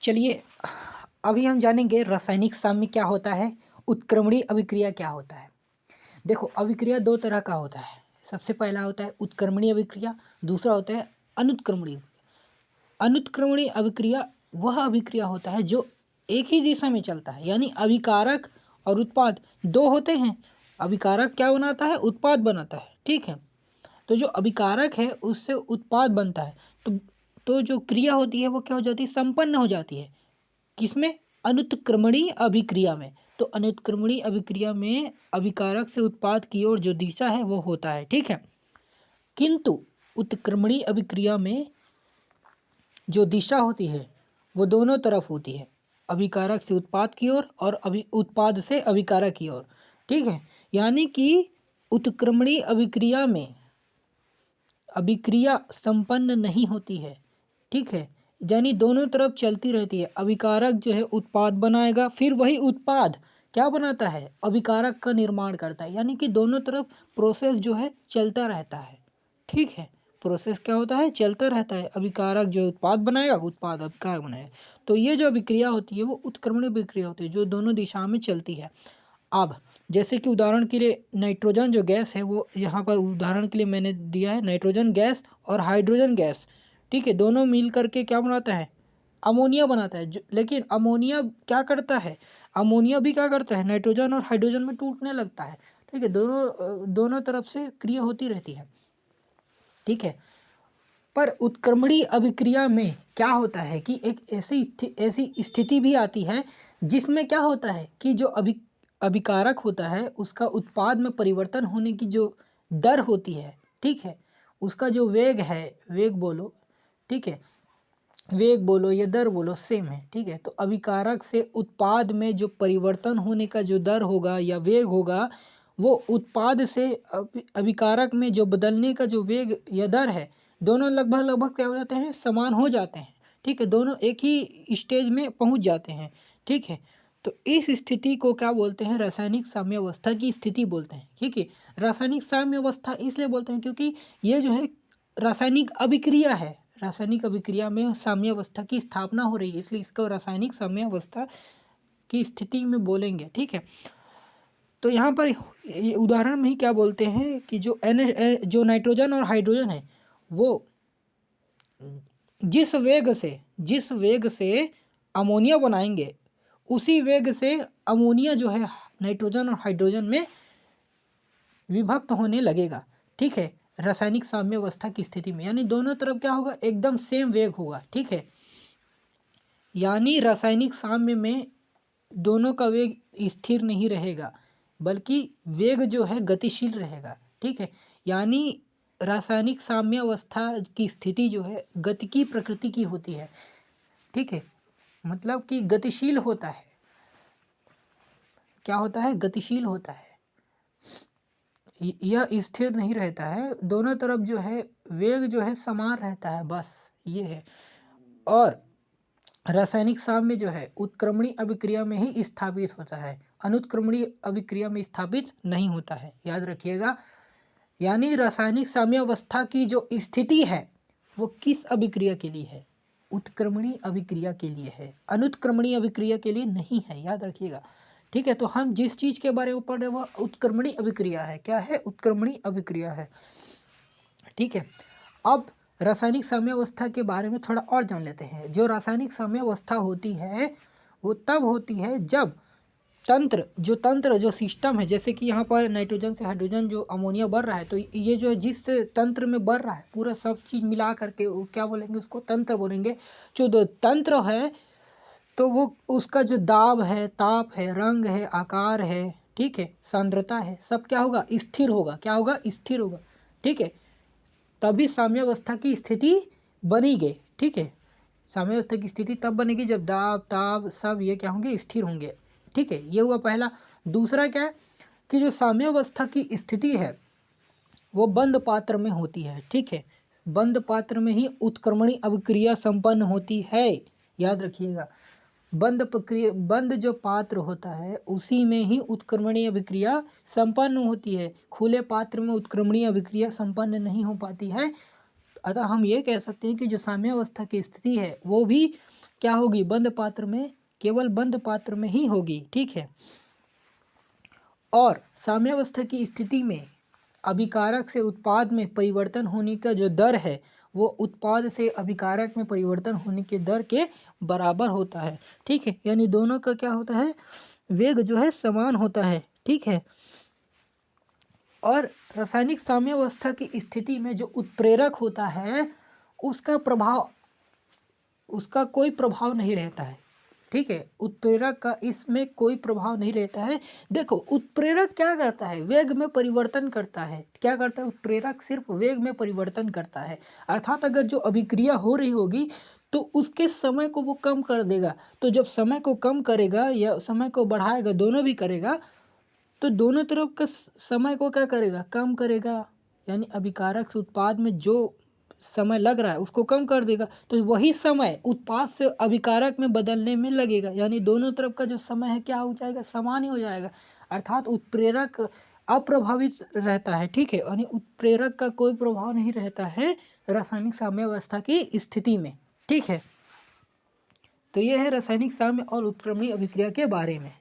चलिए अभी हम जानेंगे रासायनिक साम्य क्या होता है, उत्क्रमणीय अभिक्रिया क्या होता है। देखो अभिक्रिया दो तरह का होता है। सबसे पहला होता है उत्क्रमणीय अभिक्रिया, दूसरा होता है अनुत्क्रमणीय अभिक्रिया। अनुत्क्रमणीय अभिक्रिया वह अभिक्रिया होता है जो एक ही दिशा में चलता है, यानी अभिकारक और उत्पाद दो होते हैं। अभिकारक क्या बनाता है, उत्पाद बनाता है, ठीक है। तो जो अभिकारक है उससे उत्पाद बनता है, तो जो क्रिया होती है वो क्या हो जाती है, संपन्न हो जाती है। किसमें, अनुत्क्रमणीय अभिक्रिया में। तो अनुत्क्रमणीय अभिक्रिया में अभिकारक से उत्पाद की ओर जो दिशा है वो होता है, ठीक है। किंतु उत्क्रमणीय अभिक्रिया में जो दिशा होती है वो दोनों तरफ होती है, अभिकारक से उत्पाद की ओर और उत्पाद से अभिकारक की ओर, ठीक है। यानी कि उत्क्रमणीय अभिक्रिया में अभिक्रिया संपन्न नहीं होती है, ठीक है। यानी दोनों तरफ चलती रहती है। अभिकारक जो है उत्पाद बनाएगा, फिर वही उत्पाद क्या बनाता है, अभिकारक का निर्माण करता है। यानी कि दोनों तरफ प्रोसेस जो है चलता रहता है, ठीक है। प्रोसेस क्या होता है, चलता रहता है। अभिकारक जो उत्पाद बनाएगा, उत्पाद अभिकारक बनाएगा। तो ये जो अभिक्रिया होती है वो उत्क्रमणीय अभिक्रिया होती है, जो दोनों दिशा में चलती है। अब जैसे कि उदाहरण के लिए नाइट्रोजन जो गैस है, वो यहाँ पर उदाहरण के लिए मैंने दिया है नाइट्रोजन गैस और हाइड्रोजन गैस, ठीक है। दोनों मिल करके क्या बनाता है, अमोनिया बनाता है। लेकिन अमोनिया क्या करता है, अमोनिया भी क्या करता है, नाइट्रोजन और हाइड्रोजन में टूटने लगता है, ठीक है। दोनों तरफ से क्रिया होती रहती है, ठीक है। पर उत्क्रमणीय अभिक्रिया में क्या होता है कि एक ऐसी स्थिति भी आती है जिसमें क्या होता है कि जो अभिकारक होता है उसका उत्पाद में परिवर्तन होने की जो दर होती है, ठीक है, उसका जो वेग है, वेग बोलो, ठीक है, वेग बोलो या दर बोलो, सेम है, ठीक है। तो अभिकारक से उत्पाद में जो परिवर्तन होने का जो दर होगा या वेग होगा, वो उत्पाद से अभिकारक में जो बदलने का जो वेग या दर है, दोनों लगभग क्या हो जाते हैं, समान हो जाते हैं, ठीक है। दोनों एक ही स्टेज में पहुंच जाते हैं, ठीक है। तो इस स्थिति को क्या बोलते हैं, रासायनिक साम्यावस्था की स्थिति बोलते हैं, ठीक है। रासायनिक साम्यावस्था इसलिए बोलते हैं क्योंकि ये जो है रासायनिक अभिक्रिया है, रासायनिक अभिक्रिया में साम्यावस्था की स्थापना हो रही है, इसलिए इसको रासायनिक साम्यावस्था की स्थिति में बोलेंगे, ठीक है। तो यहाँ पर उदाहरण में ही क्या बोलते हैं कि जो नाइट्रोजन और हाइड्रोजन है वो जिस वेग से अमोनिया बनाएंगे, उसी वेग से अमोनिया जो है नाइट्रोजन और हाइड्रोजन में विभक्त होने लगेगा, ठीक है, रासायनिक साम्यावस्था की स्थिति में। यानी दोनों तरफ क्या होगा, एकदम सेम वेग होगा, ठीक है। यानी रासायनिक साम्य में दोनों का वेग स्थिर नहीं रहेगा, बल्कि वेग जो है गतिशील रहेगा, ठीक है। यानी रासायनिक साम्यावस्था की स्थिति जो है गतिकी प्रकृति की होती है, ठीक है। मतलब कि गतिशील होता है, क्या होता है, गतिशील होता है, यह स्थिर नहीं रहता है। दोनों तरफ जो है वेग जो है समान रहता है, बस ये है। और रासायनिक साम्य जो है उत्क्रमणीय अभिक्रिया में ही स्थापित होता है, अनुत्क्रमणीय अभिक्रिया में स्थापित नहीं होता है, याद रखिएगा। यानी रासायनिक साम्यावस्था की जो स्थिति है वो किस अभिक्रिया के लिए है, उत्क्रमणीय अभिक्रिया के लिए है, अनुत्क्रमणीय अभिक्रिया के लिए नहीं है, याद रखिएगा, ठीक है। तो हम जिस चीज़ के बारे में पढ़ रहे हैं वह उत्क्रमणीय अभिक्रिया है, क्या है, उत्क्रमणीय अभिक्रिया है, ठीक है। अब रासायनिक साम्यावस्था के बारे में थोड़ा और जान लेते हैं। जो रासायनिक साम्यावस्था होती है वो तब होती है जब तंत्र जो सिस्टम है, जैसे कि यहाँ पर नाइट्रोजन से हाइड्रोजन जो अमोनिया बढ़ रहा है, तो ये जो जिस तंत्र में बढ़ रहा है पूरा सब चीज़ मिला करके वो क्या बोलेंगे, उसको तंत्र बोलेंगे। जो तंत्र है तो वो उसका जो दाब है, ताप है, रंग है, आकार है, ठीक है, सांद्रता है, सब क्या होगा, स्थिर होगा, क्या होगा, स्थिर होगा, ठीक है। तभी साम्यावस्था की स्थिति बनेगी, ठीक है। साम्यावस्था की स्थिति तब बनेगी जब दाब ताप सब ये क्या होंगे, स्थिर होंगे, ठीक है। ये हुआ पहला। दूसरा क्या है कि जो साम्यावस्था की स्थिति है वो बंद पात्र में होती है, ठीक है। बंद पात्र में ही उत्क्रमणीय अभिक्रिया संपन्न होती है, याद रखिएगा। बंद जो पात्र होता है उसी में ही उत्क्रमणीय अभिक्रिया संपन्न होती है, खुले पात्र में उत्क्रमणीय अभिक्रिया संपन्न नहीं हो पाती है। अतः हम ये कह सकते हैं कि जो साम्यावस्था की स्थिति है वो भी क्या होगी, बंद पात्र में, केवल बंद पात्र में ही होगी। ठीक है। और साम्यावस्था की स्थिति में अभिकारक से उत्पाद में परिवर्तन होने का जो दर है वो उत्पाद से अभिकारक में परिवर्तन होने के दर के बराबर होता है। ठीक है, यानी दोनों का क्या होता है, वेग जो है समान होता है। ठीक है। और रासायनिक साम्यावस्था की स्थिति में जो उत्प्रेरक होता है उसका कोई प्रभाव नहीं रहता है। ठीक है, उत्प्रेरक का इसमें कोई प्रभाव नहीं रहता है। देखो उत्प्रेरक क्या करता है, वेग में परिवर्तन करता है। क्या करता है उत्प्रेरक, सिर्फ वेग में परिवर्तन करता है। अर्थात अगर जो अभिक्रिया हो रही होगी तो उसके समय को वो कम कर देगा। तो जब समय को कम करेगा या समय को बढ़ाएगा, दोनों भी करेगा, तो दोनों तरफ का समय को क्या करेगा, कम करेगा। यानी अभिकारक से उत्पाद में जो समय लग रहा है उसको कम कर देगा, तो वही समय उत्पाद से अभिकारक में बदलने में लगेगा। यानी दोनों तरफ का जो समय है क्या हो जाएगा, समान ही हो जाएगा। अर्थात उत्प्रेरक अप्रभावित रहता है। ठीक है, यानी उत्प्रेरक का कोई प्रभाव नहीं रहता है रासायनिक साम्यावस्था की स्थिति में। ठीक है, तो यह है रासायनिक साम्य और उत्क्रमणीय अभिक्रिया के बारे में।